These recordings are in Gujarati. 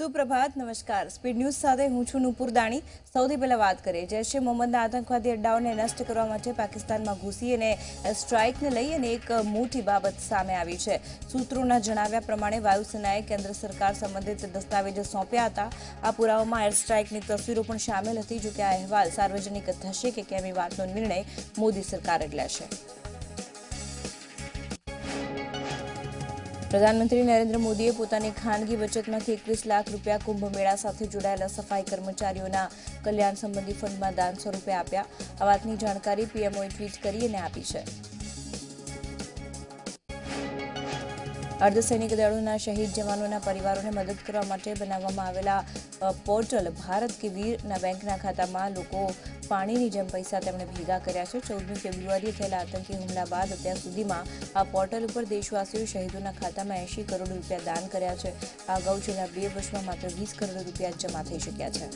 સુપ્રભાત નમસ્કાર સ્પીડ ન્યૂઝ સાથે હું છું નુપુર દાણી સૌથી પહેલા વાત કરીએ જૈશ એ મોહમ્મદના આતંકવાદી અડ્ડાઓને નષ્ટ કરવા માટે પાકિસ્તાનમાં ઘૂસી અને સ્ટ્રાઇકને લઈ અને એક મોટી બાબત સામે આવી છે સૂત્રોના જણાવ્યા પ્રમાણે વાયુસેનાએ કેન્દ્ર સરકાર સંબંધિત દસ્તાવેજો સોંપ્યા હતા આ પુરાવામાં એર સ્ટ્રાઇકની તસવીરો પણ સામેલ હતી જો કે આ અહેવાલ સાર્વજનિક થશે કે કેમ એ વાતનો નિર્ણય મોદી સરકાર જ લેશે પ્રધાનમંત્રી નરેન્દ્ર મોદીએ પોતાની ખાનગી બચતમાંથી 21 લાખ રૂપિયા કુંભ મેળા સાથે જોડાયેલા સફાઈ કર્મચારીઓના કલ્યાણ સંબંધી ફંડમાં દાન સ્વરૂપે આપ્યા આ વાતની જાણકારી પીએમઓએ ટ્વીટ કરીને આપી છે અર્ધસૈનિક દળોના શહીદ જવાનોના પરિવારોને મદદ કરવા માટે બનાવવામાં આવેલા પોર્ટલ ભારત કે વીરના બેંકના ખાતામાં લોકો પાણીની જેમ પૈસા તેમણે ભેગા કર્યા છે 14મી ફેબ્રુઆરીએ થયેલા આતંકી હુમલા બાદ અત્યાર સુધીમાં આ પોર્ટલ ઉપર દેશવાસીઓ શહીદોના ખાતામાં 80 કરોડ રૂપિયા દાન કર્યા છે આ અગાઉ છેલ્લા 2 વર્ષમાં માત્ર 20 કરોડ રૂપિયા જમા થઈ શક્યા છે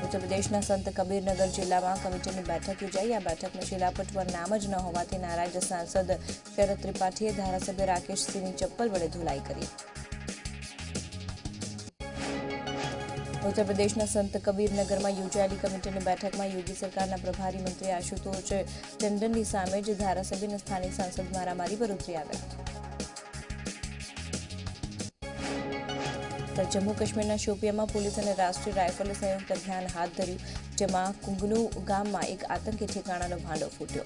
ઉત્તર પ્રદેશના સંત કબીરનગર જિલ્લામાં કમિટીની બેઠક યોજાઈ આ બેઠકમાં શિલાપટ પર નામ જ ન હોવાથી નારાજ સાંસદ શરદ ત્રિપાઠીએ ધારાસભ્ય રાકેશસિંહની ચપ્પલ વડે ધુલાઈ કરી ઉત્તર પ્રદેશના સંત કબીરનગરમાં યોજાયેલી કમિટીની બેઠકમાં યોગી સરકારના પ્રભારી મંત્રી આશુતોષ ટંડનની સામે જ ધારાસભ્યના સ્થાનિક સાંસદ મારામારી પર ઉતરી આવ્યા જમ્મુ કાશ્મીરના શોપિયામાં પોલીસ અને રાષ્ટ્રીય રાઇફલે સંયુક્ત અભિયાન હાથ ધર્યું જેમાં કુંગનુ ગામમાં એક આતંકી ઠેકાણાનો ભાંડો ફૂટ્યો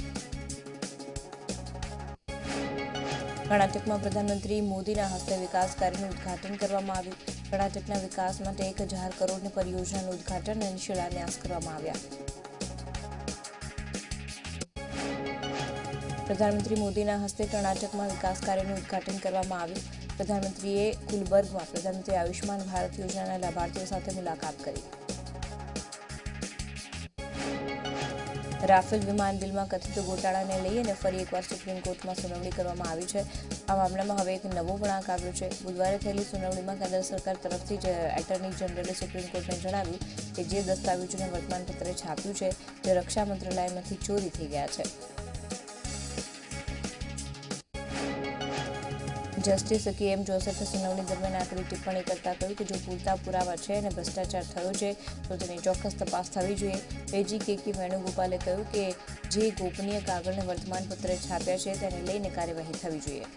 કર્ણાટકમાં પ્રધાનમંત્રી મોદીના હસ્તે વિકાસ કાર્યનું ઉદ્ઘાટન કરવામાં આવ્યું કર્ણાટકના વિકાસ માટે 1000 કરોડની પરિયોજનાનું ઉદ્ઘાટન અને શિલાન્યાસ કરવામાં આવ્યા પ્રધાનમંત્રી મોદીના હસ્તે કર્ણાટકમાં વિકાસ કાર્યનું ઉદ્ઘાટન કરવામાં આવ્યું પ્રધાનમંત્રીએ ગુલબર્ગમાં પ્રધાનમંત્રી આયુષ્માન ભારત યોજનાના લાભાર્થીઓ સાથે મુલાકાત કરી રાફેલ વિમાન ડીલમાં કથિત ગોટાળાને લઈ અને ફરી એકવાર સુપ્રીમ કોર્ટમાં સુનાવણી કરવામાં આવી છે આ મામલામાં હવે એક નવો વળાંક આવ્યો છે બુધવારે થયેલી સુનાવણીમાં કેન્દ્ર સરકાર તરફથી જ એટર્ની જનરલે સુપ્રીમ કોર્ટને જણાવ્યું કે જે દસ્તાવેજોને વર્તમાનપત્રે છાપ્યું છે તે રક્ષા મંત્રાલયમાંથી ચોરી થઈ ગયા છે જસ્ટિસ કે.એમ. જોસેફે સુનાવણી દરમિયાન આકરી ટિપ્પણી કરતા કહ્યું કે જો પૂરતા પુરાવા છે અને ભ્રષ્ટાચાર થયો છે તો તેની ચોક્કસ તપાસ થવી જોઈએ એજી કે વેણુગોપાલે કહ્યું કે જે ગોપનીય કાગળને વર્તમાનપત્રે છાપ્યા છે તેને લઈને કાર્યવાહી થવી જોઈએ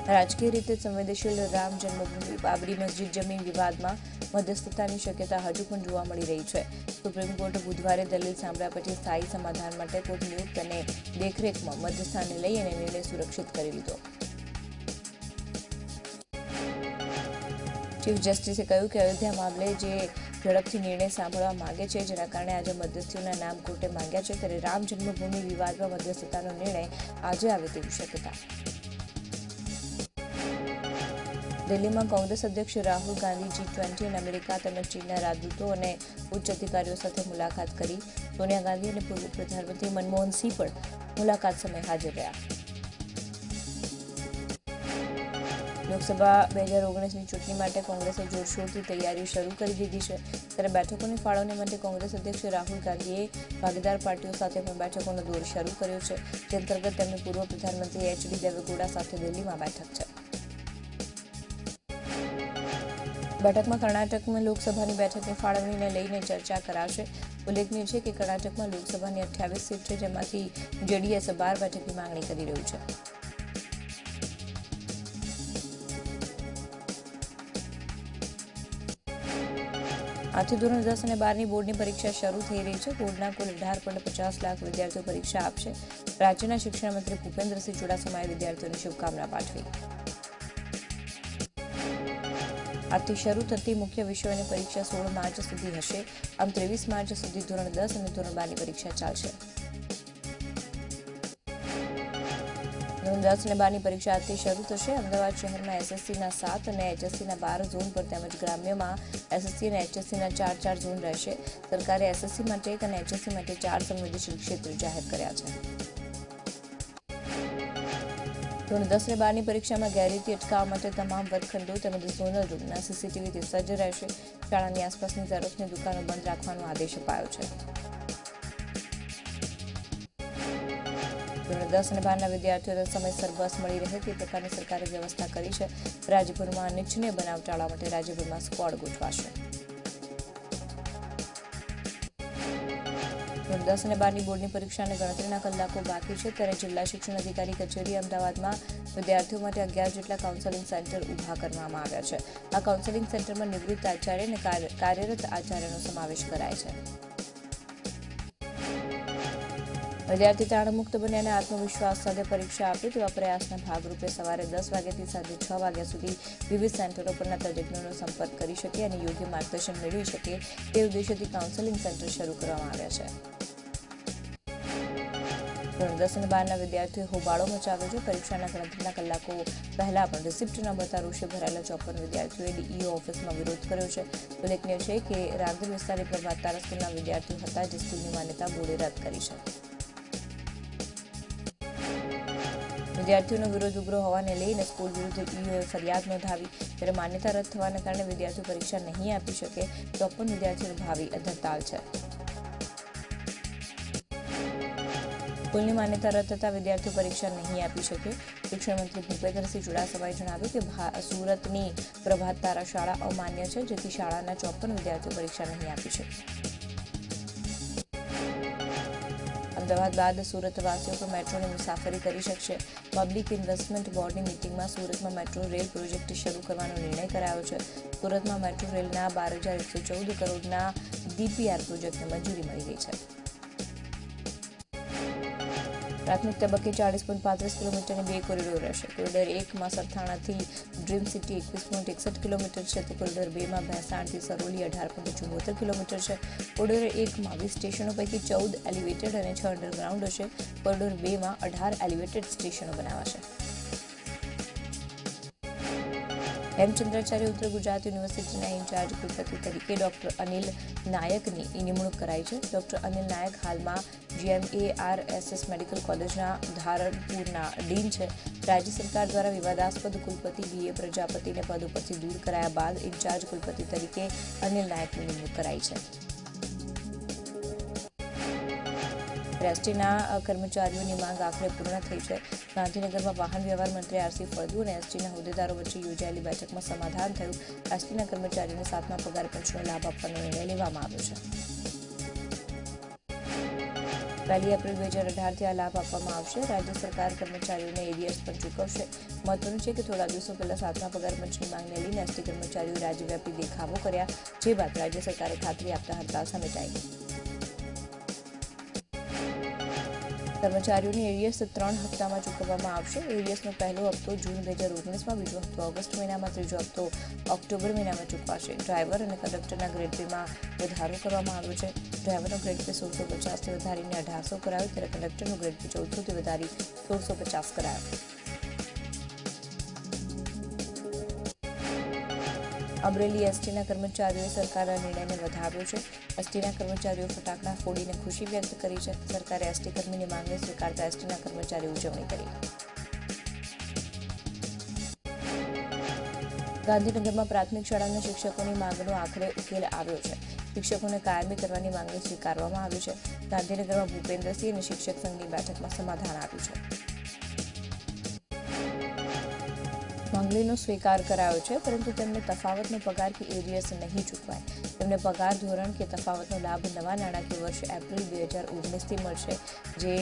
રાજકીય રીતે સંવેદનશીલ રામ જન્મભૂમિ બાબરી મસ્જિદ જમીન વિવાદમાં મધ્યસ્થતાની શક્યતા હજુ પણ જોવા મળી રહી છે સુપ્રીમ કોર્ટે બુધવારે દલીલ સાંભળ્યા પછી સ્થાયી સમાધાન માટે કોર્ટ નિયુક્ત અને દેખરેખમાં મધ્યસ્થાને લઈ અને નિર્ણય સુરક્ષિત કરી લીધો ચીફ જસ્ટિસે કહ્યું કે અયોધ્યા મામલે જે ઝડપથી નિર્ણય સાંભળવા માંગે છે જેના કારણે આજે મધ્યસ્થીઓના નામ કોર્ટે માંગ્યા છે ત્યારે રામ જન્મભૂમિ વિવાદમાં મધ્યસ્થતાનો નિર્ણય આજે આવે તેવી શક્યતા દિલ્હીમાં કોંગ્રેસ અધ્યક્ષ રાહુલ ગાંધી G20 અને અમેરિકા તેમજ ચીનના રાજદૂતો અને ઉચ્ચ અધિકારીઓ સાથે મુલાકાત કરી સોનિયા ગાંધી અને પૂર્વ પ્રધાનમંત્રી મનમોહન સિંહ પણ મુલાકાત સમયે હાજર રહ્યા લોકસભા 2019ની ચૂંટણી માટે કોંગ્રેસે જોરશોરથી તૈયારીઓ શરૂ કરી દીધી છે ત્યારે બેઠકોની ફાળવણી માટે કોંગ્રેસ અધ્યક્ષ રાહુલ ગાંધીએ ભાગીદાર પાર્ટીઓ સાથે પણ બેઠકોનો દોર શરૂ કર્યો છે જે અંતર્ગત તેમની પૂર્વ પ્રધાનમંત્રી H.D. દેવેગૌડા સાથે દિલ્હીમાં બેઠક છે બેઠકમાં કર્ણાટકમાં લોકસભાની બેઠકની ફાળવણીને લઈને ચર્ચા કરાશે ઉલ્લેખનીય છે કે કર્ણાટકમાં લોકસભાની 28 સીટ છે જેમાંથી જેડીએસ 12 બેઠકની માંગણી કરી રહ્યું છે આજથી ધોરણ 10 અને 12ની બોર્ડની પરીક્ષા શરૂ થઈ રહી છે બોર્ડના કુલ 18.50 લાખ વિદ્યાર્થીઓ પરીક્ષા આપશે રાજ્યના શિક્ષણ મંત્રી ભૂપેન્દ્રસિંહ ચુડાસમાએ વિદ્યાર્થીઓને શુભકામના પાઠવી આજથી શરૂ થતી મુખ્ય વિષયોની પરીક્ષા 16 માર્ચ સુધી હશે આમ 23 માર્ચ સુધી ધોરણ 10 અને ધોરણ 12ની પરીક્ષા ચાલશે ધોરણ 10 અને 12ની પરીક્ષા આજથી શરૂ થશે અમદાવાદ શહેરમાં એસએસસીના 7 અને એચએસસીના 12 ઝોન પર તેમજ ગ્રામ્યમાં એસએસસી અને એચએસસીના 4 ઝોન રહેશે સરકારે એસએસસી માટે 1 અને એચએસસી માટે 4 સંવેદનશીલ ક્ષેત્ર જાહેર કર્યા છે ધોરણ 10 અને 12ની પરીક્ષામાં ગેરરીતિ અટકાવવા માટે તમામ વર્ગખંડો તેમજ ઝોનલ રૂમના સીસીટીવીથી સજ્જ રહેશે શાળાની આસપાસની ઝેરોક્ષની દુકાનો બંધ રાખવાનો આદેશ અપાયો છે ધોરણ 10 અને 12ના વિદ્યાર્થીઓને સમયસર બસ મળી રહે તે પ્રકારની સરકારે વ્યવસ્થા કરી છે. રાજ્યભરમાં અનિચ્છનીય બનાવ ટાળવા માટે રાજ્યભરમાં સ્ક્વોડ ગોઠવાશે. ધોરણ 10 અને 12ની બોર્ડની પરીક્ષાને ગણતરીના કલાકો બાકી છે ત્યારે જિલ્લા શિક્ષણ અધિકારી કચેરી અમદાવાદમાં વિદ્યાર્થીઓ માટે 11 જેટલા કાઉન્સેલિંગ સેન્ટર ઊભા કરવામાં આવ્યા છે. આ કાઉન્સેલિંગ સેન્ટરમાં નિવૃત્ત આચાર્ય અને કાર્યરત આચાર્યનો સમાવેશ કરાય છે. વિદ્યાર્થી તાણમુક્ત બને અને આત્મવિશ્વાસ સાથે પરીક્ષા આપે તેવા પ્રયાસના ભાગરૂપે સવારે 10 વાગ્યાથી સાંજે 6 વાગ્યા સુધી વિવિધ સેન્ટરો પરના તજજ્ઞોનો સંપર્ક કરી શકે અને યોગ્ય માર્ગદર્શન મેળવી શકે તે ઉદ્દેશ્યથી કાઉન્સેલિંગ સેન્ટર શરૂ કરવામાં આવ્યા છે. ધોરણ 10 અને 12ના વિદ્યાર્થીઓએ હોબાળો મચાવ્યો છે. પરીક્ષાના ગણતરીના કલાકો પહેલા પણ રિસિપ્ટ ન બતા રોષે ભરાયેલા 54 વિદ્યાર્થીઓએ ડીઈઓ ઓફિસમાં વિરોધ કર્યો છે. ઉલ્લેખનીય છે કે રાંદેર વિસ્તારની પ્રભાત તારા સ્કૂલના વિદ્યાર્થીઓ હતા જે સ્કૂલની માન્યતા બોર્ડે રદ કરી છે. વિદ્યાર્થીઓનો વિરોધ ઉગ્ર હોવાને લઈને સ્કૂલ વિરુદ્ધ ઈઓએ ફરિયાદ નોંધાવી ત્યારે માન્યતા રદ થવાને કારણે વિદ્યાર્થીઓ પરીક્ષા નહીં આપી શકે. 54 વિદ્યાર્થીઓનું ભાવિ અધરતાલ છે. સ્કૂલની માન્યતા રદ થતા વિદ્યાર્થીઓ પરીક્ષા નહીં આપી શકે. શિક્ષણ મંત્રી ભૂપેન્દ્રસિંહ ચુડાસમાએ જણાવ્યું કે સુરતની પ્રભાત તારા શાળા અમાન્ય છે જેથી શાળાના 54 વિદ્યાર્થીઓ પરીક્ષા નહીં આપી શકે. અમદાવાદ બાદ સુરતવાસીઓ પણ મેટ્રોની મુસાફરી કરી શકશે. પબ્લિક ઇન્વેસ્ટમેન્ટ બોર્ડની મીટિંગમાં સુરતમાં મેટ્રો રેલ પ્રોજેક્ટ શરૂ કરવાનો નિર્ણય કરાયો છે. સુરતમાં મેટ્રો રેલના 12,114 કરોડના ડીપીઆર પ્રોજેક્ટને મંજૂરી મળી ગઈ છે. પ્રાથમિક તબક્કે 40.35 કિલોમીટરની 2 કોરિડોર રહેશે. કોરિડોર 1માં સરથાણાથી ડ્રીમ સિટી 21.61 કિલોમીટર છે તો કોરિડોર 2માં ભેંસાણથી સરોલી 18.74 કિલોમીટર છે. કોરિડોર 1માં 20 સ્ટેશનો પૈકી 14 એલિવેટેડ અને 6 અંડરગ્રાઉન્ડ હશે. કોરિડોર 2માં 18 એલિવેટેડ સ્ટેશનો બનાવાશે. હેમચંદ્રાચાર્ય ઉત્તર ગુજરાત યુનિવર્સિટીના ઇન્ચાર્જ કુલપતિ તરીકે ડોક્ટર અનિલ નાયકની નિમણૂક કરાઈ છે. ડોક્ટર અનિલ નાયક હાલમાં GMARSS મેડિકલ કોલેજના ધારણપુરના ડીન છે. રાજ્ય સરકાર દ્વારા વિવાદાસ્પદ કુલપતિ BA પ્રજાપતિને પદ ઉપરથી દૂર કરાયા બાદ ઇન્ચાર્જ કુલપતિ તરીકે અનિલ નાયકની નિમણૂક કરાઈ છે. એસટીના કર્મચારીઓની માંગ આખરે પૂર્ણ થઈ છે. ગાંધીનગરમાં વાહન વ્યવહાર મંત્રી RC ફળદુ અને એસટીના હોદ્દેદારો વચ્ચે યોજાયેલી બેઠકમાં સમાધાન થયું. એસટીના કર્મચારીઓને 7મા પગાર પંચનો લાભ આપવાનો નિર્ણય લેવામાં આવ્યો છે. 1 એપ્રિલ 2018થી આ લાભ આપવામાં આવશે. રાજ્ય સરકાર કર્મચારીઓને એરિયર્સ પણ ચૂકવશે. મહત્વનું છે કે થોડા દિવસો પહેલા 7મા પગાર પંચની માંગને લઈને એસટી કર્મચારીઓએ રાજ્યવ્યાપી દેખાવો કર્યા જે બાદ રાજ્ય સરકારે ખાતરી આપતા હડતાળ સમેટાઈ. કર્મચારીઓની એરિયર્સ 3 હપ્તામાં ચૂકવવામાં આવશે. એરિયર્સનો પહેલો હપ્તો જૂન 2019માં, બીજો હપ્તો ઓગસ્ટ મહિનામાં, ત્રીજો હપ્તો ઓક્ટોબર મહિનામાં ચૂકવાશે. ડ્રાઈવર અને કંડક્ટરના ગ્રેડ પેમાં વધારો કરવામાં આવ્યો છે. ડ્રાઈવરનો ગ્રેડ પે 1650થી વધારીને 1800 કરાયો ત્યારે કંડક્ટરનો ગ્રેડ પે 1400થી વધારી 1650 કરાયો. અમરેલી એસટીના કર્મચારીઓએ સરકારના નિર્ણયને વધાવ્યો છે. એસટીના કર્મચારીઓ ફટાકડા ફોડીને ખુશી વ્યક્ત કરી છે. સરકારે એસટી કર્મીની માંગને સ્વીકારતા એસટીના કર્મચારીઓ ઉજવણી કરી. ગાંધીનગરમાં પ્રાથમિક શાળાના શિક્ષકોની માંગનો આખરે ઉકેલ આવ્યો છે. શિક્ષકોને કાયમી કરવાની માંગણી સ્વીકારવામાં આવી છે. ગાંધીનગરમાં ભૂપેન્દ્રસિંહ અને શિક્ષક સંઘની બેઠકમાં સમાધાન આવ્યું છે. માંગણીનો સ્વીકાર કરાયો છે પરંતુ તેમને તફાવતનો પગાર કે એરિયર્સ નહીં ચૂકવાય. તેમને પગાર ધોરણ કે તફાવતનો લાભ નવા નાણાકીય વર્ષ એપ્રિલ 2019થી મળશે. જે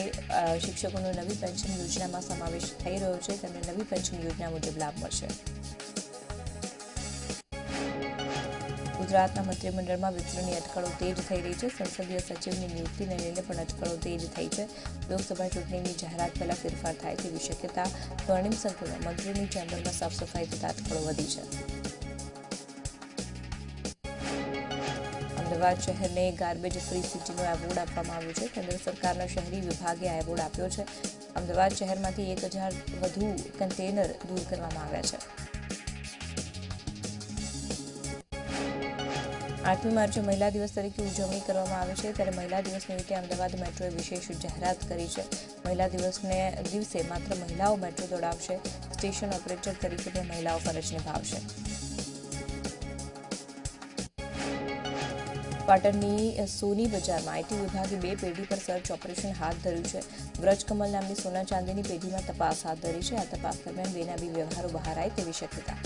શિક્ષકોનો નવી પેન્શન યોજનામાં સમાવેશ થઈ રહ્યો છે તેમને નવી પેન્શન યોજના મુજબ લાભ મળશે. ગુજરાતના મંત્રીમંડળમાં વિસ્તરણની અટકળો તેજ થઈ રહી છે. સંસદીય સચિવની નિયુક્તિને લઈને પણ અટકળો તેજ થઈ છે. લોકસભા ચૂંટણીની જાહેરાત પહેલા ફેરફાર થાય તેવી શક્યતા. સ્વર્ણિમ સંકુલમાં મંત્રીઓની ચેમ્બરમાં સાફ સફાઈ થતા અટકળો વધી છે. અમદાવાદ શહેરને ગાર્બેજ ફ્રી સિટીનો એવોર્ડ આપવામાં આવ્યો છે. કેન્દ્ર સરકારના શહેરી વિભાગે આ એવોર્ડ આપ્યો છે. અમદાવાદ શહેરમાંથી 1000 વધુ કન્ટેનર દૂર કરવામાં આવ્યા છે. 8મી માર્ચે મહિલા દિવસ તરીકે ઉજવણી કરવામાં આવે છે ત્યારે મહિલા દિવસ નિમિત્તે અમદાવાદ મેટ્રોએ વિશેષ જાહેરાત કરી છે. મહિલા દિવસે માત્ર મહિલાઓ મેટ્રો દોડાવશે. સ્ટેશન ઓપરેટર તરીકે પણ મહિલાઓ ફરજ નિભાવશે. પાટણની સોની બજારમાં આઈટી વિભાગે 2 પેઢી પર સર્ચ ઓપરેશન હાથ ધર્યું છે. વ્રજકમલ નામની સોના ચાંદીની પેઢીમાં તપાસ હાથ ધરી છે. આ તપાસ દરમિયાન બેનામી વ્યવહારો બહાર આવે તેવી શક્યતા.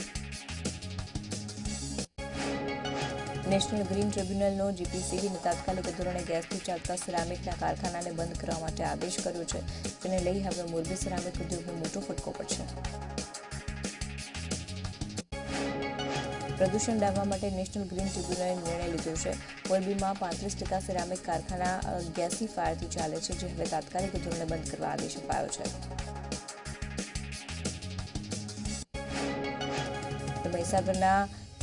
નેશનલ ગ્રીન ટ્રિબ્યુનલનો જીપીસીબીને તાત્કાલિક ધોરણે ગેસથી ચાલતા સિરામિકના કારખાનાને બંધ કરવા માટે આદેશ કર્યો છે. જેને લઈ હવે મોરબી સિરામિક ઉદ્યોગને મોટો ફટકો પડશે. પ્રદૂષણ ડામવા માટે નેશનલ ગ્રીન ટ્રિબ્યુનલે નિર્ણય લીધો છે. મોરબીમાં 35% સિરામિક કારખાના ગેસીફાયરથી ચાલે છે, જે હવે તાત્કાલિક ધોરણે બંધ કરવા આદેશ અપાયો છે. મહીસાગરના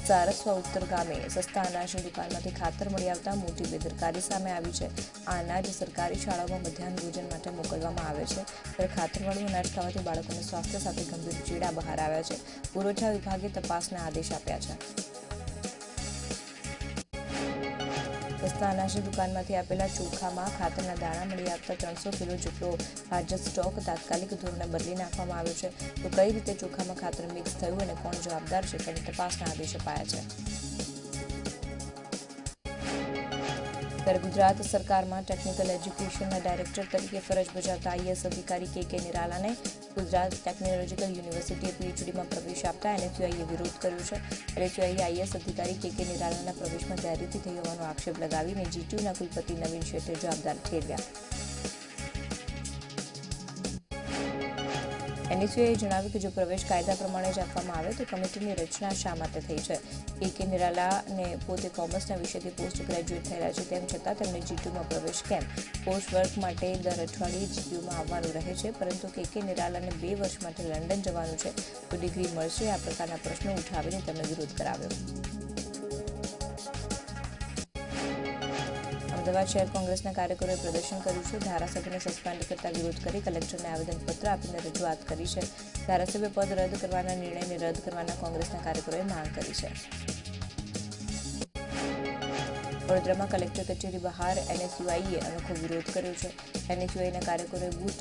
સારસ્વા ઉત્તર ગામે સસ્તા અનાજની દુકાનમાંથી ખાતર મળી આવતા મોટી બેદરકારી સામે આવી છે. આ અનાજ સરકારી શાળાઓમાં મધ્યાહન ભોજન માટે મોકલવામાં આવે છે, ત્યારે ખાતરવાળું અનાજ ખાવાથી બાળકોને સ્વાસ્થ્ય સાથે ગંભીર ચીડા બહાર આવ્યા છે. પુરવઠા વિભાગે તપાસના આદેશ આપ્યા છે. સસ્તા અનાજની દુકાનમાંથી આપેલા ચોખામાં ખાતરના દાણા મળી આવતા 300 કિલો જેટલો હાજર સ્ટોક તાત્કાલિક ધોરણે બદલી નાખવામાં આવ્યો છે. તો કઈ રીતે ચોખામાં ખાતર મિક્સ થયું અને કોણ જવાબદાર છે તેની તપાસના આદેશ અપાયા છે. ત્યારે ગુજરાત સરકારમાં ટેકનિકલ એજ્યુકેશનના ડાયરેક્ટર તરીકે ફરજ બજાવતા આઈએએસ અધિકારી કે નિરાલાને ગુજરાત ટેકનોલોજીકલ યુનિવર્સિટીએ પીએચડીમાં પ્રવેશ આપતા એનએસયુઆઈએ વિરોધ કર્યો છે. એનએસયુઆઈએ આઈએએસ અધિકારી કે નિરાલાના પ્રવેશમાં ગેરરીતિ થઈ હોવાનો આક્ષેપ લગાવીને જીટીયુના કુલપતિ નવીન શેઠે જવાબદાર ઠેરવ્યા. એનએસયુઆઈએ જણાવ્યું કે જો પ્રવેશ કાયદા પ્રમાણે જ આપવામાં આવે તો કમિટીની રચના શા માટે થઈ છે. કે નિરાલાને પોતે કોમર્સના વિષયથી પોસ્ટ ગ્રેજ્યુએટ થયેલા છે, તેમ છતાં તેમને જીટીયુમાં પ્રવેશ કેમ? પોસ્ટ વર્ક માટે દર અઠવાડિયે જીટીયુમાં આવવાનું રહે છે, પરંતુ કે નિરાલાને 2 વર્ષ માટે લંડન જવાનું છે, તો ડિગ્રી મળશે? આ પ્રકારના પ્રશ્નો ઉઠાવીને તેમણે વિરોધ કરાવ્યો. અમદાવાદ શહેર કોંગ્રેસના કાર્યકરોએ પ્રદર્શન કર્યું છે. ધારાસભ્યને સસ્પેન્ડ કરતા વિરોધ કરી કલેક્ટરને આવેદનપત્ર આપીને રજૂઆત કરી છે. ધારાસભ્ય પદ રદ કરવાના નિર્ણયને રદ કરવાના કોંગ્રેસના કાર્યકરોએ માંગ કરી છે. વડોદરામાં કલેક્ટર કચેરી બહાર એનએસયુઆઈએ અનોખો વિરોધ કર્યો છે. એનએસયુઆઈના કાર્યકરોએ બૂટ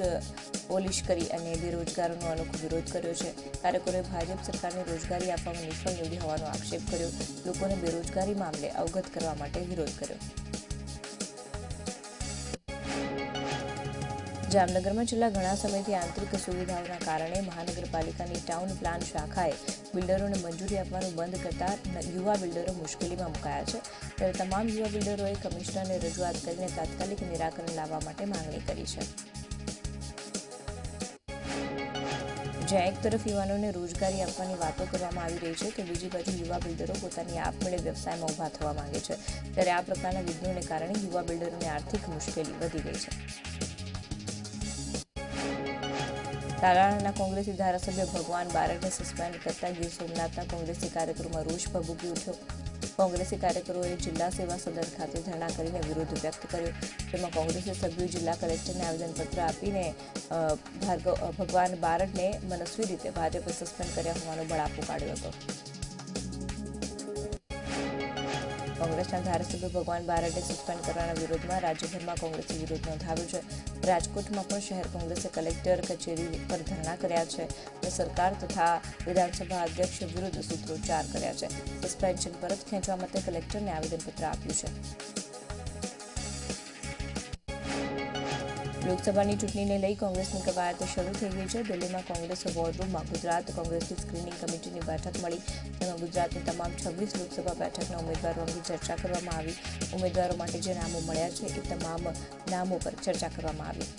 પોલિશ કરી અને બેરોજગારોનો અનોખો વિરોધ કર્યો છે. કાર્યકરોએ ભાજપ સરકારને રોજગારી આપવામાં નિષ્ફળ નીવડી હોવાનો આક્ષેપ કર્યો. લોકોને બેરોજગારી મામલે અવગત કરવા માટે વિરોધ કર્યો. જામનગરમાં છેલ્લા ઘણા સમયથી આંતરિક સુવિધાઓના કારણે મહાનગરપાલિકાની ટાઉન પ્લાન શાખાએ બિલ્ડરોને મંજૂરી આપવાનું બંધ કરતા યુવા બિલ્ડરો મુશ્કેલીમાં મુકાયા છે. ત્યારે તમામ યુવા બિલ્ડરોએ કમિશનરને રજૂઆત કરીને તાત્કાલિક નિરાકરણ લાવવા માટે માંગણી કરી છે. જ્યાં એક તરફ યુવાનોને રોજગારી આપવાની વાતો કરવામાં આવી રહી છે, તો બીજી બાજુ યુવા બિલ્ડરો પોતાની આપમેળે વ્યવસાયમાં ઊભા થવા માંગે છે. ત્યારે આ પ્રકારના વિઘ્નોને કારણે યુવા બિલ્ડરોને આર્થિક મુશ્કેલી વધી ગઈ છે. તાલાળાના કોંગ્રેસી ધારાસભ્ય ભગવાન બારડને સસ્પેન્ડ કરતા ગીર સોમનાથના કોંગ્રેસી કાર્યકરોમાં રોષ ભભૂકી ઉઠ્યો. કોંગ્રેસી કાર્યકરોએ જિલ્લા સેવા સદન ખાતે ધરણા કરીને વિરોધ વ્યક્ત કર્યો. જેમાં કોંગ્રેસી સભ્યોએ જિલ્લા કલેક્ટરને આવેદનપત્ર આપીને ભગવાન બારડને મનસ્વી રીતે ભાજપે સસ્પેન્ડ કર્યા હોવાનો બળાપો કાઢ્યો હતો. કોંગ્રેસના ધારાસભ્ય ભગવાન બારડને સસ્પેન્ડ કરવાના વિરોધમાં રાજ્યભરમાં કોંગ્રેસે વિરોધ નોંધાવ્યો છે. રાજકોટમાં પણ શહેર કોંગ્રેસે કલેક્ટર કચેરી પર ધરણા કર્યા છે અને સરકાર તથા વિધાનસભા અધ્યક્ષ વિરુદ્ધ સૂત્રોચ્ચાર કર્યા છે. સસ્પેન્શન પરત ખેંચવા માટે કલેક્ટરને આવેદનપત્ર આપ્યું છે. લોકસભાની ચૂંટણીને લઈ કોંગ્રેસની કવાયત શરૂ થઈ ગઈ છે. દિલ્હીમાં કોંગ્રેસ વોરરૂમમાં ગુજરાત કોંગ્રેસની સ્ક્રીનિંગ કમિટીની બેઠક મળી. તેમાં ગુજરાતની તમામ 26 લોકસભા બેઠકના ઉમેદવારો અંગે ચર્ચા કરવામાં આવી. ઉમેદવારો માટે જે નામો મળ્યા છે એ તમામ નામો પર ચર્ચા કરવામાં આવી.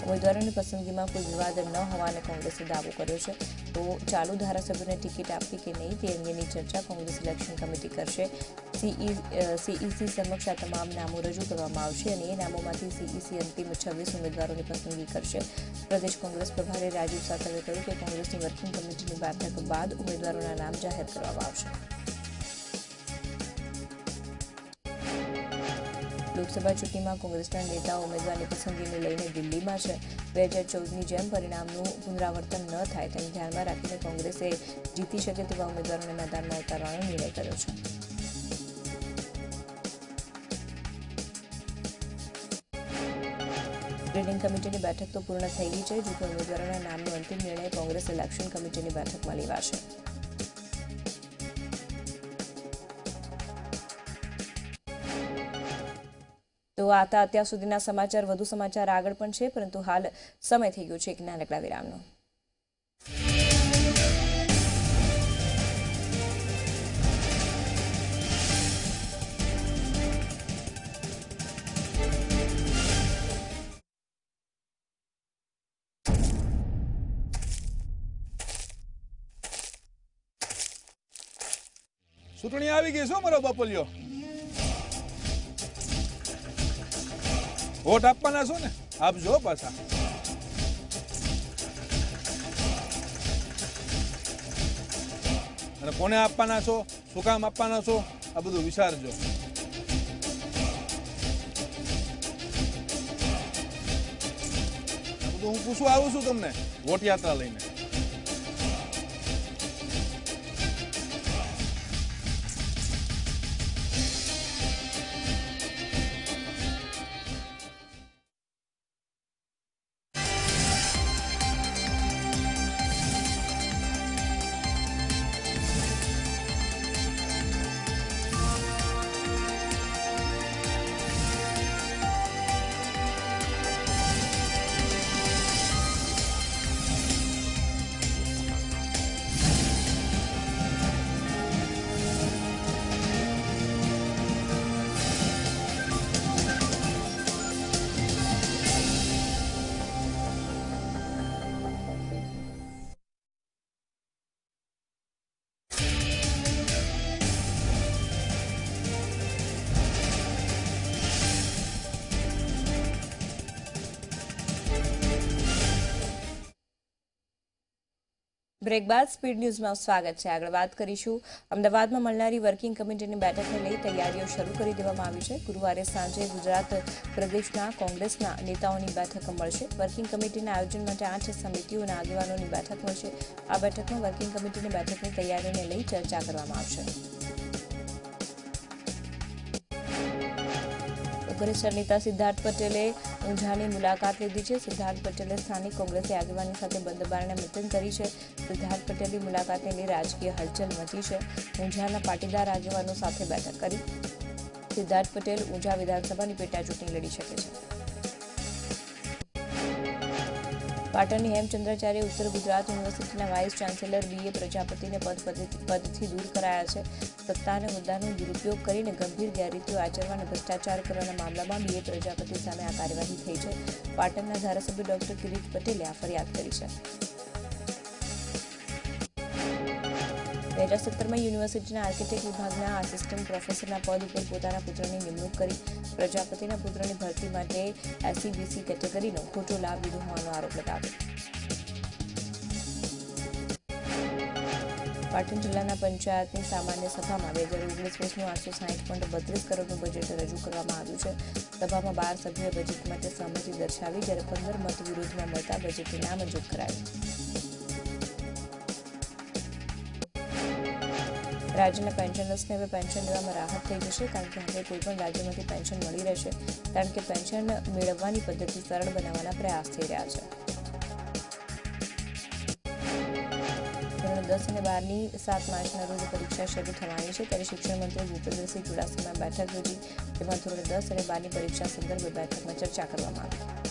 ઉમેદવારોની પસંદગીમાં કોઈ વિવાદ ન હોવાનો કોંગ્રેસે દાવો કર્યો છે. તો ચાલુ ધારાસભ્યોને ટિકિટ આપવી કે નહીં તે અંગેની ચર્ચા કોંગ્રેસ ઇલેક્શન કમિટી કરશે. સીઈસી સમક્ષ આ તમામ નામો રજૂ કરવામાં આવશે અને એ નામોમાંથી સીઈસી અંતિમ 26 ઉમેદવારોની પસંદગી કરશે. પ્રદેશ કોંગ્રેસ પ્રભારી રાજીવ સાતવે કહ્યું કે કોંગ્રેસની વર્કિંગ કમિટીની બેઠક બાદ ઉમેદવારોના નામ જાહેર કરવામાં આવશે. લોકસભા ચૂંટણીમાં કોંગ્રેસના નેતાઓ ઉમેદવારની પસંદગીને લઈને દિલ્હીમાં છે. 2014ની જેમ પરિણામનું પુનરાવર્તન ન થાય તેને ધ્યાનમાં રાખીને કોંગ્રેસે જીતી શકે તેવા ઉમેદવારોને મેદાનમાં ઉતારવાનો નિર્ણય કર્યો છે. સ્ક્રીનિંગ કમિટીની બેઠક તો પૂર્ણ થઈ ગઈ છે. જોકે ઉમેદવારોના નામનો અંતિમ નિર્ણય કોંગ્રેસ ઇલેક્શન કમિટીની બેઠકમાં લેવાશે. તો આ હતા અત્યાર સુધીના સમાચાર. વધુ સમાચાર આગળ પણ છે, પરંતુ હાલ સમય થઈ ગયો છે એક નાનકડા વિરામનો. ચૂંટણી આવી ગઈ છો મારો બાપલિયો. વોટ આપવાના છો ને? આપજો પાછા. અને કોને આપવાના છો, શું કામ આપવાના છો, આ બધું વિચારજો. આ બધું હું પૂછવા આવું છું તમને વોટ યાત્રા લઈને. બ્રેક બાદ સ્પીડ ન્યૂઝમાં સ્વાગત છે. આગળ વાત કરીશું અમદાવાદમાં મળનારી વર્કિંગ કમિટીની બેઠકને લઈ તૈયારીઓ શરૂ કરી દેવામાં આવી છે. ગુરુવારે સાંજે ગુજરાત પ્રદેશના કોંગ્રેસના નેતાઓની બેઠક મળશે. વર્કિંગ કમિટીના આયોજન માટે 8 સમિતિઓના આગેવાનોની બેઠક મળશે. આ બેઠકમાં વર્કિંગ કમિટીની બેઠકની તૈયારીઓને લઈ ચર્ચા કરવામાં આવશે. કોંગ્રેસના નેતા સિદ્ધાર્થ પટેલે ઊંઝાની મુલાકાત લીધી છે. સિદ્ધાર્થ પટેલે સ્થાનિક કોંગ્રેસી આગેવાની સાથે બંધ બારણે મિટિંગ કરી છે. સિદ્ધાર્થ પટેલની મુલાકાતને લઈ રાજકીય હલચલ મચી છે. ઊંઝાના પાટીદાર આગેવાનો સાથે બેઠક કરી. સિદ્ધાર્થ પટેલ ઊંઝા વિધાનસભાની પેટાચૂંટણી લડી શકે છે. પાટણની હેમચંદ્રાચાર્ય ઉત્તર ગુજરાત યુનિવર્સિટીના વાઇસ ચાન્સેલર BA પ્રજાપતિને પદથી દૂર કરાયા છે. સત્તા અને હોદ્દાનો દુરુપયોગ કરીને ગંભીર ગેરરીતિઓ આચરવા અને ભ્રષ્ટાચાર કરવાના મામલામાં BA પ્રજાપતિ સામે આ કાર્યવાહી થઈ છે. પાટણના ધારાસભ્ય ડોક્ટર કિરીટ પટેલે આ ફરિયાદ કરી છે. 2017માં યુનિવર્સિટીના આર્કિટેક્ટ વિભાગના આસિસ્ટન્ટ પ્રોફેસરના પદ ઉપર પોતાના પુત્રની નિમણૂક કરી. પ્રજાપતિના પુત્રની ભરતી માટે SEBC કેટેગરીનો ખોટો લાભ લીધો હોવાનો આરોપ લગાવ્યો. પાટણ જિલ્લાના પંચાયતની સામાન્ય સભામાં 2019-20નું 860.32 કરોડનું બજેટ રજૂ કરવામાં આવ્યું છે. સભામાં 12 સભ્યોએ બજેટ માટે સહમતિ દર્શાવી, જ્યારે 15 મત વિરોધમાં મળતા બજેટને નામંજૂર કરાયું. રાજ્યના પેન્શનર્સને હવે પેન્શન લેવામાં રાહત થઈ જશે, કારણ કે હવે કોઈપણ રાજ્યમાંથી પેન્શન મળી રહેશે, કારણ કે પેન્શન મેળવવાની પદ્ધતિ સરળ બનાવવાના પ્રયાસ થઈ રહ્યા છે. ધોરણ 10 અને 12ની 7 માર્ચના રોજ પરીક્ષા શરૂ થવાની છે, ત્યારે શિક્ષણ મંત્રી ભૂપેન્દ્રસિંહ ચુડાસમા બેઠક યોજી, જેમાં ધોરણ 10 અને 12ની પરીક્ષા સંદર્ભે બેઠકમાં ચર્ચા કરવામાં આવી.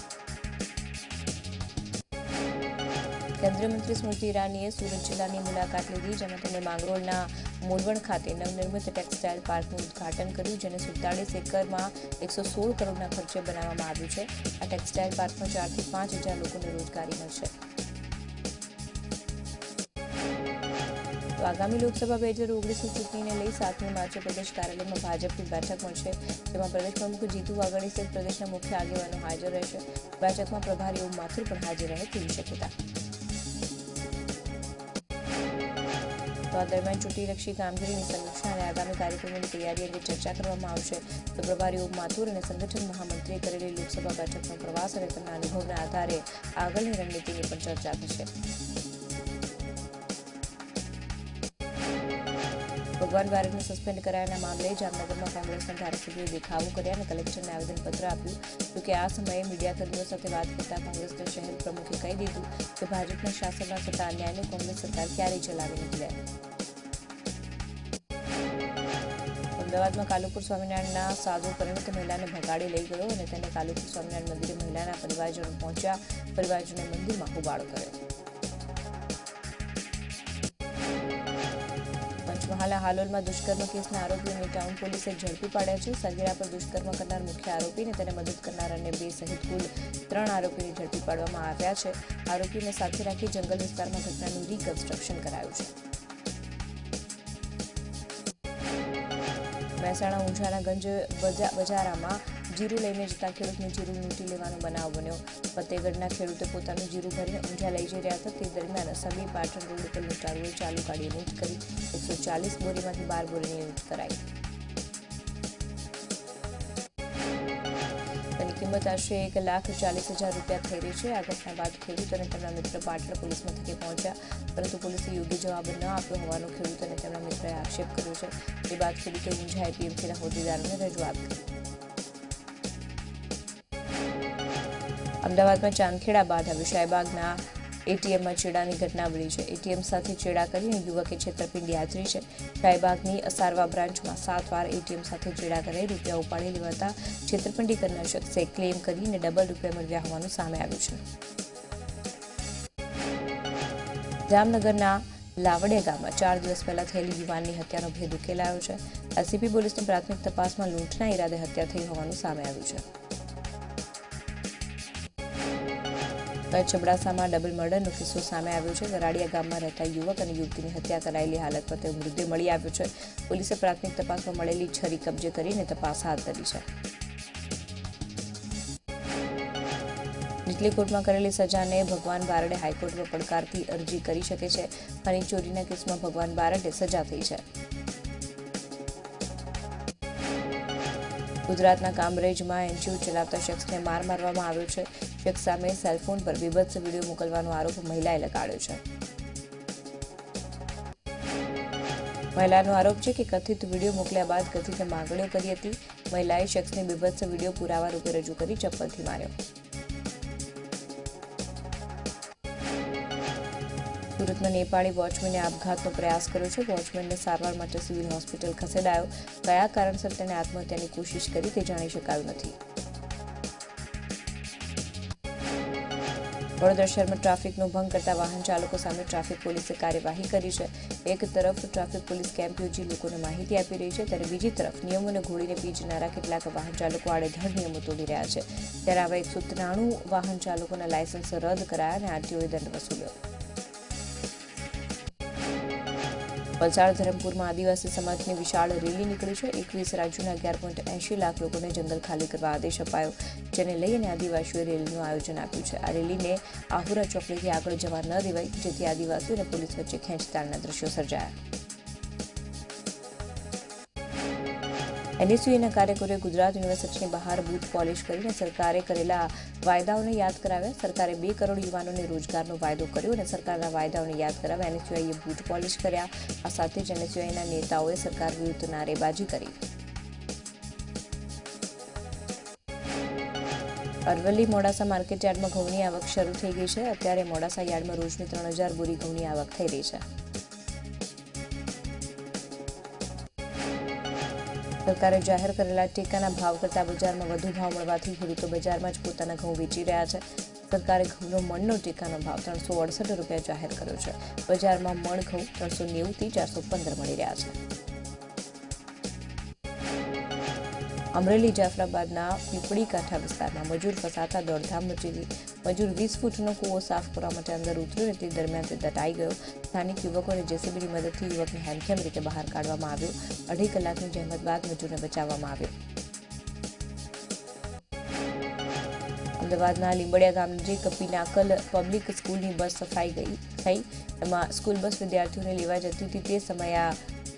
કેન્દ્રીય મંત્રી સ્મૃતિ ઈરાનીએ સુરત જિલ્લાની મુલાકાત લીધી, જેમાં તેમણે માંગરોળના મોરવણ ખાતે નવનિર્મિત ટેક્સટાઇલ પાર્કનું ઉદ્ઘાટન કર્યું, જેને 47 એકરમાં 116 કરોડના ખર્ચે બનાવવામાં આવ્યું છે. આ ટેક્સટાઇલ પાર્કમાં 4 થી 5 હજાર લોકોને રોજગારી મળશે. તો આગામી લોકસભા 2019ની ચૂંટણીને લઈ 7મી માર્ચે પ્રદેશ કાર્યાલયમાં ભાજપની બેઠક મળશે, જેમાં પ્રદેશ પ્રમુખ જીતુ વાઘાણી સહિત પ્રદેશના મુખ્ય આગેવાનો હાજર રહેશે. બેઠકમાં પ્રભારી ઓમ માથુર પણ હાજર રહે તેવી શક્યતા. તો આ દરમિયાન ચૂંટણીલક્ષી કામગીરીની સમીક્ષા અને આગામી કાર્યક્રમોની તૈયારી અંગે ચર્ચા કરવામાં આવશે. તો પ્રભારી ઓમ માથુર અને સંગઠન મહામંત્રીએ કરેલી લોકસભા બેઠકનો પ્રવાસ અને તેમના અનુભવના આધારે આગળની રણનીતિની પણ ચર્ચા થશે. ભગવાન બારડને સસ્પેન્ડ કરાયાના મામલે જામનગરમાં કોંગ્રેસના ધારાસભ્યોએ દેખાવો કર્યા અને કલેક્ટરને આવેદનપત્ર આપ્યું. જોકે આ સમયે મીડિયાકર્મીઓ સાથે વાત કરતા કોંગ્રેસના શહેર પ્રમુખે કહી દીધું કે ભાજપના શાસનમાં થતા અન્યાયને કોંગ્રેસ સરકાર ક્યારેય ચલાવી નથી લે. અમદાવાદમાં કાલુપુર સ્વામિનારાયણના સાધુ પરિણીત મહિલાને ભગાડી લઈ ગયો અને તેને કાલુપુર સ્વામિનારાયણ મંદિરે મહિલાના પરિવારજનો પહોંચ્યા. પરિવારજનોએ મંદિરમાં હોબાળો કર્યો. પંચમહાલના હાલોલમાં દુષ્કર્મ કેસના આરોપીઓને ટાઉન પોલીસે ઝડપી પાડ્યા છે. સરગીરા પર દુષ્કર્મ કરનાર મુખ્ય આરોપી અને તેને મદદ કરનાર અન્ય 2 સહિત કુલ 3 આરોપીને ઝડપી પાડવામાં આવ્યા છે. આરોપીઓને સાથે રાખી જંગલ વિસ્તારમાં ઘટનાનું રિકન્સ્ટ્રક્શન કરાયું છે. મહેસાણા ઊંઝાના ગંજ બજારામાં જીરું લઈને જતા ખેડૂતને જીરું લૂંટી લેવાનો બનાવ બન્યો. ફતેગઢના ખેડૂતે પોતાનું જીરું ભરીને ઊંઝા લઈ જઈ રહ્યા હતા. તે દરમિયાન સમી પાટણ રોડ ઉપર લૂંટારુઓએ ચાલુ ગાડીએ લૂંટ કરી 140 બોરીમાંથી 12 બોરીની લૂંટ કરાઈ. તેની કિંમત આશરે 1,40,000 રૂપિયા થઈ રહી છે. આ ઘટના બાદ ખેડૂત અને તેમના મિત્ર પાટણ પોલીસ મથકે પહોંચ્યા, પરંતુ પોલીસે યોગ્ય જવાબ ન આપ્યો હોવાનો ખેડૂત અને તેમના મિત્રએ આક્ષેપ કર્યો છે. તે બાદ ખેડૂતે ઊંઝા એપીએમસીના હોદ્દેદારોને રજૂઆત કરી. અમદાવાદમાં ચાંદખેડા બાદ હવે શાહીબાગના એટીએમમાં ચેડાની ઘટના બની છે. એટીએમ સાથે ચેડા કરીને યુવકે છેતરપિંડી આચરી છે. શાહીબાગની અસારવા બ્રાન્ચમાં 7 વાર એટીએમ સાથે ચેડા કરી રૂપિયા ઉપાડી લેવાતા છેતરપિંડી કરનાર શખ્સે ક્લેમ કરીને ડબલ રૂપિયા મેળવ્યા હોવાનું સામે આવ્યું છે. જામનગરના લાવડિયા ગામમાં 4 દિવસ પહેલા થયેલી યુવાનની હત્યાનો ભેદ ઉકેલાયો છે. એલસીબી પોલીસની પ્રાથમિક તપાસમાં લૂંટના ઈરાદે હત્યા થઈ હોવાનું સામે આવ્યું છે. કચ્છ અબડાસામાં ડબલ મર્ડરનો કિસ્સો સામે આવ્યો છે. ગરાડિયા ગામમાં રહેતા યુવક અને યુવતીની હત્યા કરાયેલી હાલતમાં તેનો મૃતદેહ મળી આવ્યો છે. પોલીસે પ્રાથમિક તપાસમાં મળેલી છરી કબજે કરીને તપાસ હાથ ધરી છે. નીચલી કોર્ટમાં કરેલી સજાને ભગવાન બારડે હાઈકોર્ટમાં પડકારતી અરજી કરી શકે છે. ખનીજ ચોરીના કેસમાં ભગવાન બારડે સજા થઈ છે. ગુજરાતના કામરેજમાં એનજીઓ ચલાવતા શખ્સને માર મારવામાં આવ્યો છે. શખ્સ સામે સેલફોન પર બીભત્સ વિડીયો મોકલવાનો આરોપ મહિલાએ લગાડ્યો છે. મહિલાનો આરોપ છે કે કથિત વિડીયો મોકલ્યા બાદ કથિત માંગણીઓ કરી હતી. મહિલાએ શખ્સને બીભત્સ વિડીયો પુરાવા રૂપે રજૂ કરી ચપ્પલથી માર્યો. સુરતમાં નેપાળી વોચમેને આપઘાતનો પ્રયાસ કર્યો છે. વોચમેનને સારવાર માટે સિવિલ હોસ્પિટલ ખસેડાયો. કયા કારણસર તેને આત્મહત્યાની કોશિશ કરી તે જાણી શકાયું નથી. વડોદરા શહેરમાં ટ્રાફિકનો ભંગ કરતા વાહન ચાલકો સામે ટ્રાફિક પોલીસે કાર્યવાહી કરી છે. એક તરફ ટ્રાફિક પોલીસ કેમ્પ યોજી લોકોને માહિતી આપી રહી છે, ત્યારે બીજી તરફ નિયમોને ઘોડીને પી જનારા કેટલાક વાહન ચાલકો આડેધડ નિયમો તોડી રહ્યા છે. ત્યારે આવા 193 વાહન ચાલકોના લાયસન્સ રદ કરાયા અને આરટીઓએ દંડ વસૂલ્યો. વલસાડ ધરમપુરમાં આદિવાસી સમાજની વિશાળ રેલી નીકળી છે. 21 રાજ્યોના 11.80 લાખ લોકોને જંગલ ખાલી કરવા આદેશ અપાયો, જેને લઈને આદિવાસીઓએ રેલીનું આયોજન આપ્યું છે. આ રેલીને આહુરા ચોકડીથી આગળ જવા ન દેવાઈ, જેથી આદિવાસીઓ અને પોલીસ વચ્ચે ખેંચતાણના દ્રશ્યો સર્જાયા. એનએસયુઆઈના કાર્યકરોએ ગુજરાત યુનિવર્સિટીની બહાર બૂથ પોલિશ કરીને સરકારે કરેલા વાયદાઓને યાદ કરાવ્યા. સરકારે 2 કરોડ યુવાનોને રોજગારનો વાયદો કર્યો અને સરકારના વાયદાઓને યાદ કરાવ્યા. એનએસયુઆઈએ બૂથ પોલિશ કર્યા. આ સાથે જ એનએસયુઆઈના નેતાઓએ સરકાર વિરુદ્ધ નારેબાજી કરી. અરવલ્લી મોડાસા માર્કેટ યાર્ડમાં ઘઉંની આવક શરૂ થઈ ગઈ છે. અત્યારે મોડાસા યાર્ડમાં રોજની 3000 બોરી ઘઉંની આવક થઈ રહી છે. સરકારે જાહેર કરેલા ટેકાના ભાવ કરતાં બજારમાં વધુ ભાવ મળવાથી ખેડૂતો બજારમાં જ પોતાના ઘઉં વેચી રહ્યા છે. સરકારે ઘઉંનો મણનો ટેકાનો ભાવ 368 રૂપિયા જાહેર કર્યો છે. બજારમાં મણ ઘઉં 390 થી 415 મળી રહ્યા છે. અમરેલી જાફરાબાદના પીપળી કાંઠા વિસ્તારમાં મજૂર ફસાતા દોડધામ મચી ગઈ. મજૂર 20 ફૂટનો કૂવો સાફ કરવા માટે અંદર ઉતર્યો અને તે દરમિયાન તે દટાઈ ગયો. સ્થાનિક યુવકો અને જેસીબીની મદદથી યુવકને હેમખેમ રીતે બહાર કાઢવામાં આવ્યો. 2.5 કલાકની જહેમત બાદ મજૂરને બચાવવામાં આવ્યો. અમદાવાદના લીંબડિયા ગામ નજીક પિનાકલ પબ્લિક સ્કૂલની બસ સફાઈ થઈ. એમાં સ્કૂલ બસ વિદ્યાર્થીઓને લેવા જતી હતી તે સમયે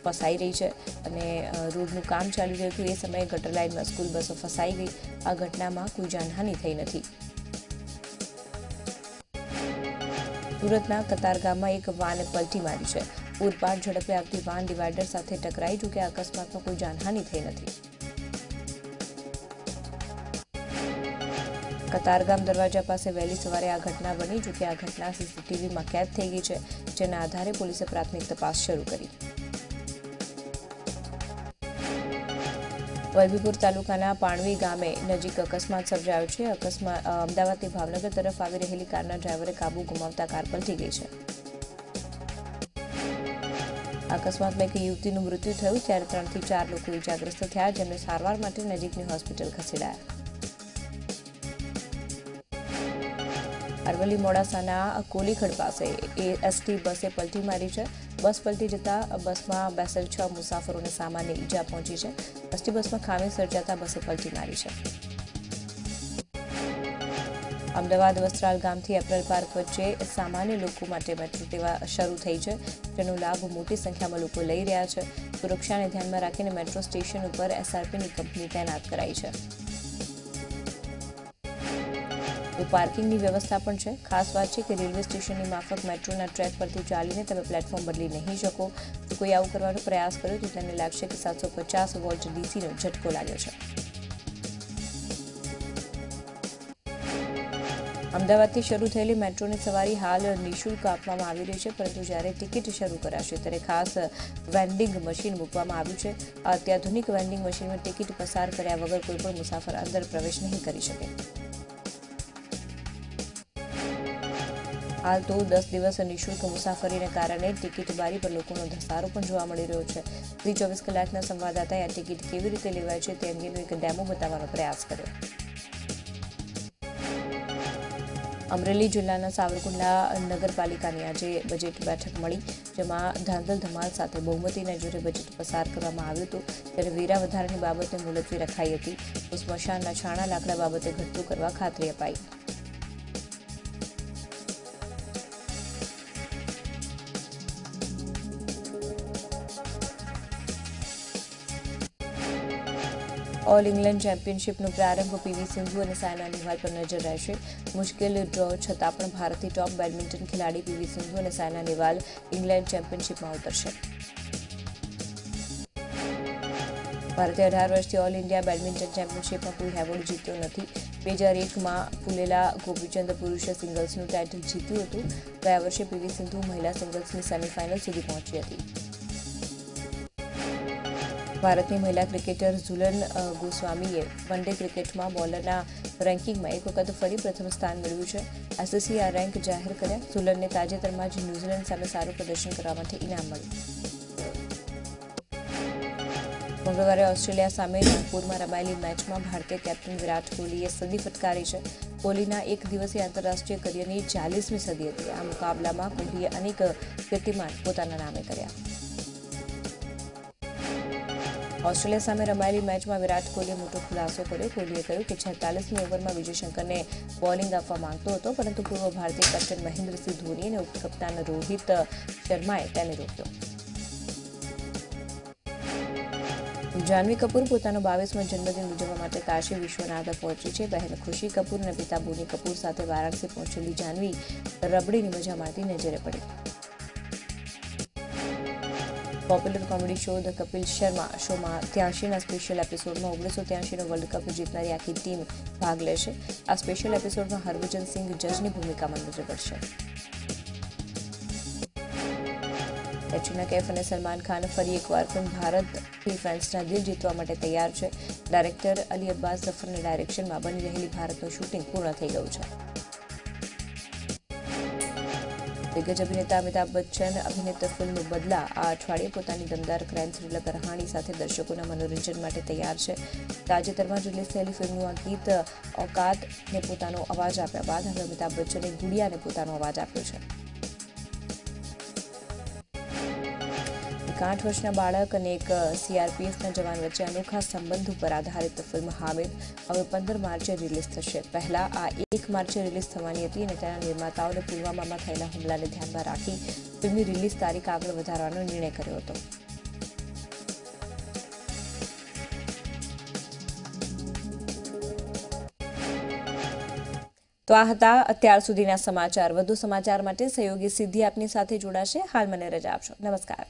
ફસાઈ રહી છે અને રોડનું કામ ચાલી રહ્યું હતું. એ સમયે ગટર લાઇનમાં સ્કૂલ બસો ફસાઈ ગઈ. આ ઘટનામાં કોઈ જાનહાનિ થઈ નથી. સુરતના કતારગામમાં એક વાને પલટી મારી છે. પૂરપાટ ઝડપે આવતી વાન ડિવાઈડર સાથે ટકરાઈ. જોકે આ અકસ્માતમાં કોઈ જાનહાનિ થઈ નથી. કતારગામ દરવાજા પાસે વહેલી સવારે આ ઘટના બની. જોકે આ ઘટના સીસીટીવીમાં કેદ થઈ ગઈ છે, જેના આધારે પોલીસે પ્રાથમિક તપાસ શરૂ કરી. વલભીપુર તાલુકાના પાણવી ગામે નજીક અકસ્માત સર્જાયો છે. અમદાવાદથી ભાવનગર તરફ આવી રહેલી કારના ડ્રાઈવરે કાબુ ગુમાવતા કાર પલટી ગઈ છે. અકસ્માતમાં એક યુવતીનું મૃત્યુ થયું ત્યારે 3 થી 4 લોકો ઇજાગ્રસ્ત થયા, જેમને સારવાર માટે નજીકની હોસ્પિટલ ખસેડાયા. અરવલ્લી મોડાસાના કોલીખડ પાસે એસટી બસે પલટી મારી છે. બસ પલટી જતા બસમાં બેસેલ 6 મુસાફરોને સામાન્ય ઈજા પહોંચી છે. એસટી બસમાં ખામી સર્જાતા બસે પલટી મારી છે. અમદાવાદ વસ્ત્રાલ ગામથી એપ્રલ પાર્ક વચ્ચે સામાન્ય લોકો માટે મેટ્રો સેવા શરૂ થઈ છે, જેનો લાભ મોટી સંખ્યામાં લોકો લઈ રહ્યા છે. સુરક્ષાને ધ્યાનમાં રાખીને મેટ્રો સ્ટેશન ઉપર એસઆરપીની કંપની તૈનાત કરાઈ છે. તો પાર્કિંગની વ્યવસ્થા પણ છે. ખાસ વાત છે કે રેલવે સ્ટેશનની માફક મેટ્રોના ટ્રેક પરથી ચાલીને તમે પ્લેટફોર્મ બદલી નહીં શકો. જો કોઈ આવું કરવાનો પ્રયાસ કર્યો તો તેને લાગશે કે 750 વોલ્ટ ડીસીનો ઝટકો લાગ્યો છે. અમદાવાદથી શરૂ થયેલી મેટ્રોની સવારી હાલ નિઃશુલ્ક આપવામાં આવી રહી છે, પરંતુ જ્યારે ટિકિટ શરૂ કરાશે ત્યારે ખાસ વેન્ડિંગ મશીન મૂકવામાં આવ્યું છે. આ અત્યાધુનિક વેન્ડિંગ મશીનમાં ટિકિટ પસાર કર્યા વગર કોઈપણ મુસાફર અંદર પ્રવેશ નહીં કરી શકે. હાલ તો 10 દિવસ નિઃશુલ્ક મુસાફરીને કારણે ટિકિટ બારી પર લોકોનો ધસારો પણ જોવા મળી રહ્યો છે. 24 કલાકના સંવાદદાતાએ આ ટિકિટ કેવી રીતે લેવાય છે તે અંગેનો એક ડેમો બતાવવાનો પ્રયાસ કર્યો. અમરેલી જિલ્લાના સાવરકુંડલા નગરપાલિકાની આજે બજેટ બેઠક મળી, જેમાં ધાંધલ ધમાલ સાથે બહુમતીના જોરે બજેટ પસાર કરવામાં આવ્યું હતું. ત્યારે વેરા વધારાની બાબતને મુલતવી રખાઈ હતી. તો સ્મશાનના છાણા લાકડા બાબતે ઘટતું કરવા ખાતરી અપાઈ. ઓલ ઇંગ્લેન્ડ ચેમ્પિયનશિપનો પ્રારંભ પીવી સિંધુ અને સાયના નેહવાલ પર નજર રહેશે. મુશ્કેલ ડ્રો છતાં પણ ભારતની ટોપ બેડમિન્ટન ખેલાડી પીવી સિંધુ અને સાયના નેહવાલ ઇંગ્લેન્ડ ચેમ્પિયનશિપમાં ઉતરશે. ભારતે 18 વર્ષથી ઓલ ઇન્ડિયા બેડમિન્ટન ચેમ્પિયનશિપમાં કોઈ એવોર્ડ જીત્યો નથી. 2001માં ફુલેલા ગોપીચંદ પુરુષ સિંગલ્સનું ટાઇટલ જીત્યું હતું. ગયા વર્ષે પીવી સિંધુ મહિલા સિંગલ્સની સેમીફાઇનલ સુધી પહોંચી હતી. ભારતની મહિલા ક્રિકેટર ઝુલન ગોસ્વામીએ વન ડે ક્રિકેટમાં બોલરના રેન્કિંગમાં એક વખત ફરી પ્રથમ સ્થાન મેળવ્યું છે. આઈસીસીએ આ રેન્ક જાહેર કર્યા. ઝુલનને તાજેતરમાં જ ન્યૂઝીલેન્ડ સામે સારું પ્રદર્શન કરવા માટે ઇનામ મળ્યું. મંગળવારે ઓસ્ટ્રેલિયા સામે નાગપુરમાં રમાયેલી મેચમાં ભારતીય કેપ્ટન વિરાટ કોહલીએ સદી ફટકારી છે. કોહલીના એક દિવસીય આંતરરાષ્ટ્રીય કરિયરની 40મી સદી હતી. આ મુકાબલામાં કોહલીએ અનેક કીર્તિમાન પોતાના નામે કર્યા. ઓસ્ટ્રેલિયા સામે રમાયેલી મેચમાં વિરાટ કોહલીએ મોટો ખુલાસો કર્યો. કોહલીએ કહ્યું કે 46મી ઓવરમાં વિજય શંકરને બોલિંગ આપવા માંગતો હતો, પરંતુ પૂર્વ ભારતીય કેપ્ટન મહેન્દ્રસિંહ ધોની અને ઉપકપ્તાન રોહિત શર્માએ તેને રોક્યો. જાહ્નવી કપૂર પોતાનો 22મો જન્મદિન ઉજવવા માટે કાશી વિશ્વનાથ પહોંચી છે. બહેન ખુશી કપૂર અને પિતા બોની કપૂર સાથે વારાણસી પહોંચેલી જાહ્નવી રબડીની મજા માણતી નજરે પડી. Popular comedy show the Kapil Sharma શોમાં 83ના સ્પેશિયલ એપિસોડમાં 1983નો વર્લ્ડ કપ જીતનારી આખી ટીમ ભાગ લેશે. આ સ્પેશિયલ એપિસોડમાં હરભજન સિંઘ જજની ભૂમિકામાં નજરે પડશે. કેટરીના કૈફ અને સલમાન ખાન ફરી એકવાર પણ ભારતથી ફેન્સના દિલ જીતવા માટે તૈયાર છે. ડાયરેક્ટર અલી અબ્બાસ ઝફરના ડાયરેક્શનમાં બની રહેલી ભારતનું શૂટિંગ પૂર્ણ થઈ ગયું છે. દિગ્ગજ અભિનેતા અમિતાભ બચ્ચન અભિનીત ફિલ્મ બદલા આ અઠવાડિયે પોતાની દમદાર ક્રાઇમ થ્રિલર કહાણી સાથે દર્શકોના મનોરંજન માટે તૈયાર છે. તાજેતરમાં રિલીઝ થયેલી ફિલ્મનું આ ગીત ઓકાતને પોતાનો અવાજ આપ્યા બાદ હવે અમિતાભ બચ્ચને ગુડિયાને પોતાનો અવાજ આપ્યો છે. 8 વર્ષના બાળક અને એક સીઆરપીએફના જવાન વચ્ચે અનોખા સંબંધ ઉપર આધારિત ફિલ્મ હામિદ હવે 15 માર્ચે રિલીઝ થશે. પહેલા આ 1 માર્ચે રિલીઝ થવાની હતી અને તેના નિર્માતાઓને પુલવામામાં થયેલા હુમલાને ધ્યાનમાં રાખી ફિલ્મની રિલીઝ તારીખ આગળ વધારવાનો નિર્ણય કર્યો હતો. તો આ હતા અત્યાર સુધીના સમાચાર. વધુ સમાચાર માટે સહયોગી સિદ્ધિ આપની સાથે જોડાશે. હાલ મને રજા આપશો. નમસ્કાર.